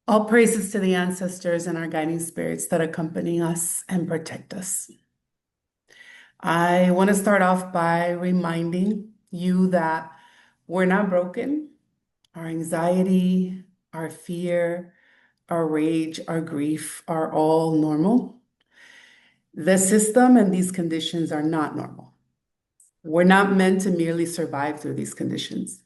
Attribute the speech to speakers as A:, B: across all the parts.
A: All praises to the ancestors and our guiding spirits that accompany us and protect us. I want to start off by reminding you that we're not broken. Our anxiety, our fear, our rage, our grief are all normal. The system and these conditions are not normal. We're not meant to merely survive through these conditions.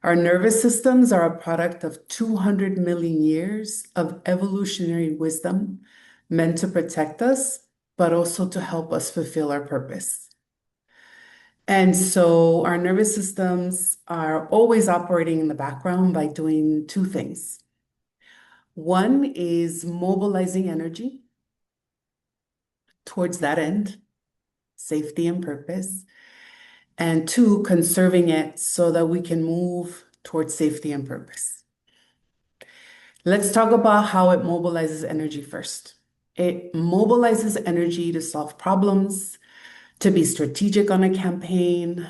A: Our nervous systems are a product of 200 million years of evolutionary wisdom meant to protect us, but also to help us fulfill our purpose. And so our nervous systems are always operating in the background by doing two things. One is mobilizing energy towards that end, safety and purpose. And two, conserving it so that we can move towards safety and purpose. Let's talk about how it mobilizes energy first. It mobilizes energy to solve problems, to be strategic on a campaign.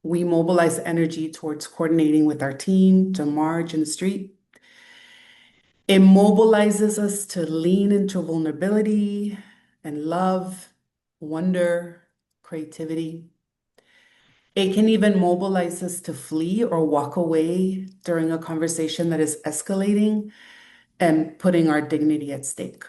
A: We mobilize energy towards coordinating with our team to march in the street. It mobilizes us to lean into vulnerability and love, wonder, creativity. It can even mobilize us to flee or walk away during a conversation that is escalating and putting our dignity at stake.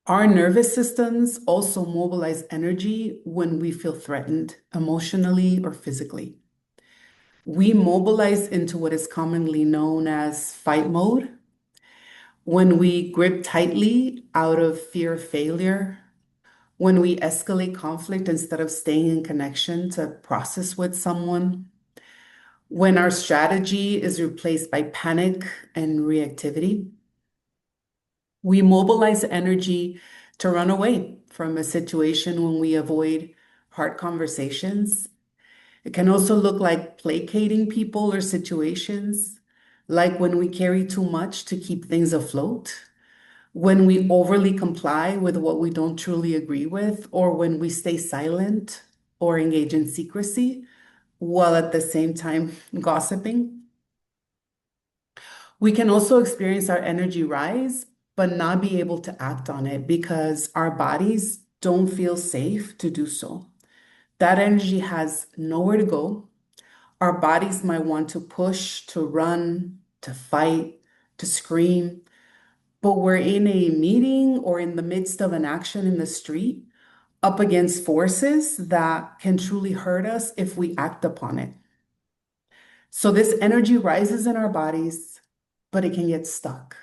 A: Our nervous systems also mobilize energy when we feel threatened emotionally or physically. We mobilize into what is commonly known as fight mode when we grip tightly out of fear of failure, when we escalate conflict instead of staying in connection to process with someone, when our strategy is replaced by panic and reactivity. We mobilize energy to run away from a situation when we avoid hard conversations. It can also look like placating people or situations, like when we carry too much to keep things afloat, when we overly comply with what we don't truly agree with, or when we stay silent or engage in secrecy while at the same time gossiping. We can also experience our energy rise, but not be able to act on it because our bodies don't feel safe to do so. That energy has nowhere to go. Our bodies might want to push, to run, to fight, to scream, but we're in a meeting or in the midst of an action in the street up against forces that can truly hurt us if we act upon it. So this energy rises in our bodies, but it can get stuck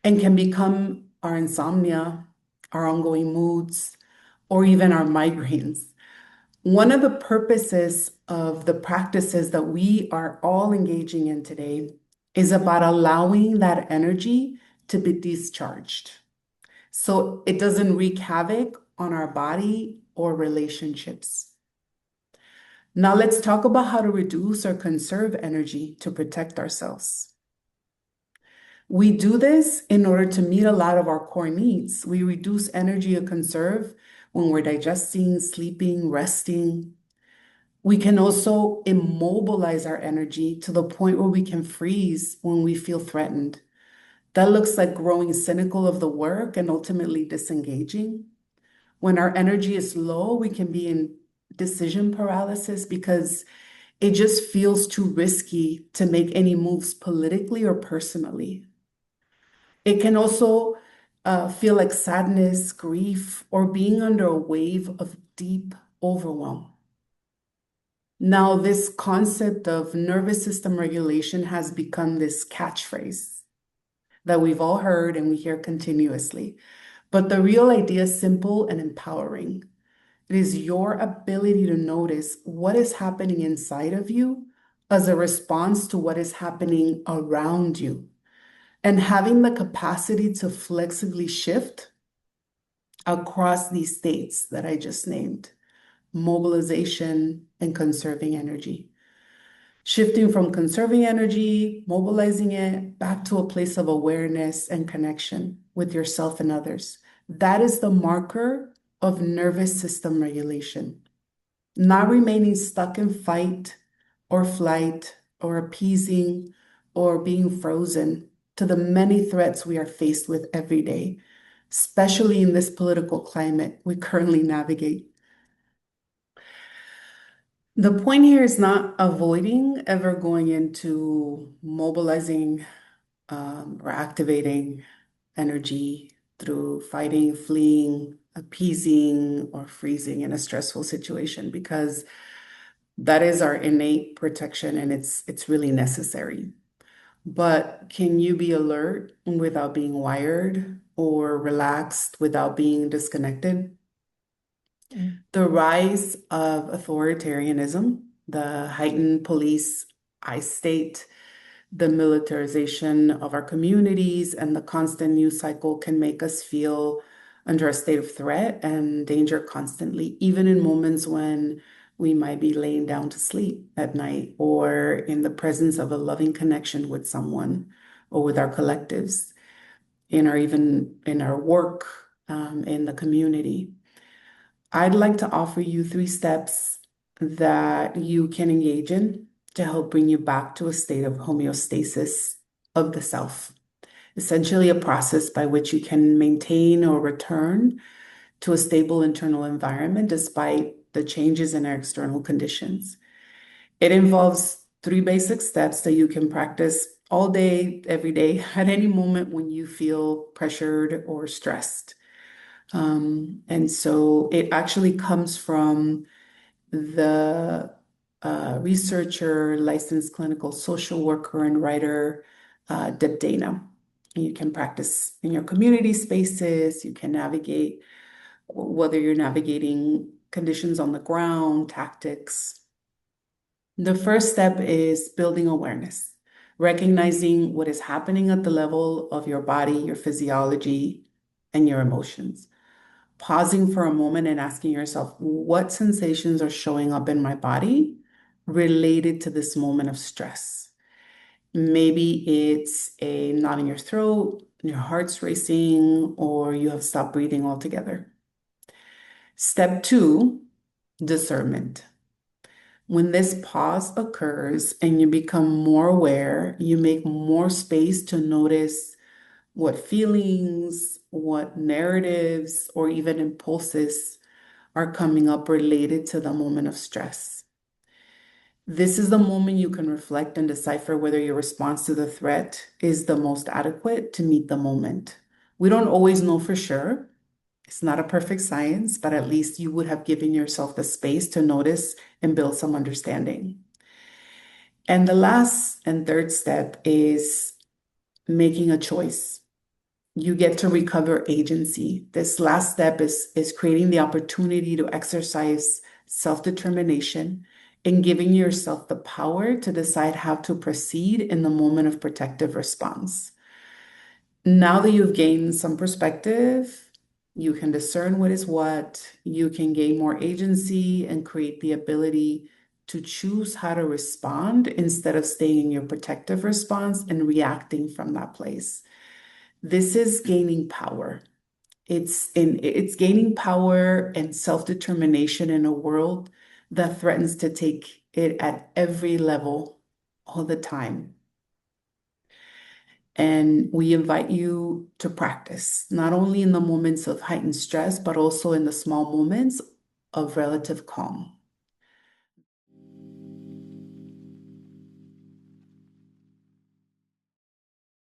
A: and can become our insomnia, our ongoing moods, or even our migraines. One of the purposes of the practices that we are all engaging in today is about allowing that energy to be discharged so it doesn't wreak havoc on our body or relationships. Now let's talk about how to reduce or conserve energy to protect ourselves. We do this in order to meet a lot of our core needs. We reduce energy to conserve when we're digesting, sleeping, resting. We can also immobilize our energy to the point where we can freeze when we feel threatened. That looks like growing cynical of the work and ultimately disengaging. When our energy is low, we can be in decision paralysis because it just feels too risky to make any moves politically or personally. It can also feel like sadness, grief, or being under a wave of deep overwhelm. Now, this concept of nervous system regulation has become this catchphrase that we've all heard and we hear continuously. But the real idea is simple and empowering. It is your ability to notice what is happening inside of you as a response to what is happening around you, and having the capacity to flexibly shift across these states that I just named: mobilization and conserving energy. Shifting from conserving energy, mobilizing it back to a place of awareness and connection with yourself and others. That is the marker of nervous system regulation. Not remaining stuck in fight or flight or appeasing or being frozen to the many threats we are faced with every day, especially in this political climate we currently navigate. The point here is not avoiding ever going into mobilizing or activating energy through fighting, fleeing, appeasing, or freezing in a stressful situation, because that is our innate protection and it's really necessary. But can you be alert without being wired or relaxed without being disconnected? The rise of authoritarianism, the heightened police I state, the militarization of our communities, and the constant news cycle can make us feel under a state of threat and danger constantly, even in moments when we might be laying down to sleep at night or in the presence of a loving connection with someone or with our collectives, even in our work, in the community. I'd like to offer you 3 steps that you can engage in to help bring you back to a state of homeostasis of the self. Essentially, a process by which you can maintain or return to a stable internal environment despite the changes in our external conditions. It involves 3 basic steps that you can practice all day, every day, at any moment when you feel pressured or stressed. And so it actually comes from the researcher, licensed clinical social worker, and writer, Deb Dana. You can practice in your community spaces. You can navigate, whether you're navigating conditions on the ground, tactics. The first step is building awareness, recognizing what is happening at the level of your body, your physiology, and your emotions. Pausing for a moment and asking yourself, what sensations are showing up in my body related to this moment of stress? Maybe it's a knot in your throat, your heart's racing, or you have stopped breathing altogether. Step 2, discernment. When this pause occurs and you become more aware, you make more space to notice what feelings, what narratives, or even impulses are coming up related to the moment of stress. This is the moment you can reflect and decipher whether your response to the threat is the most adequate to meet the moment. We don't always know for sure. It's not a perfect science, but at least you would have given yourself the space to notice and build some understanding. And the last and third step is making a choice. You get to recover agency. This last step is creating the opportunity to exercise self-determination and giving yourself the power to decide how to proceed in the moment of protective response. Now that you've gained some perspective, you can discern what is what, you can gain more agency and create the ability to choose how to respond instead of staying in your protective response and reacting from that place. This is gaining power. It's gaining power and self-determination in a world that threatens to take it at every level all the time. And we invite you to practice, not only in the moments of heightened stress, but also in the small moments of relative calm.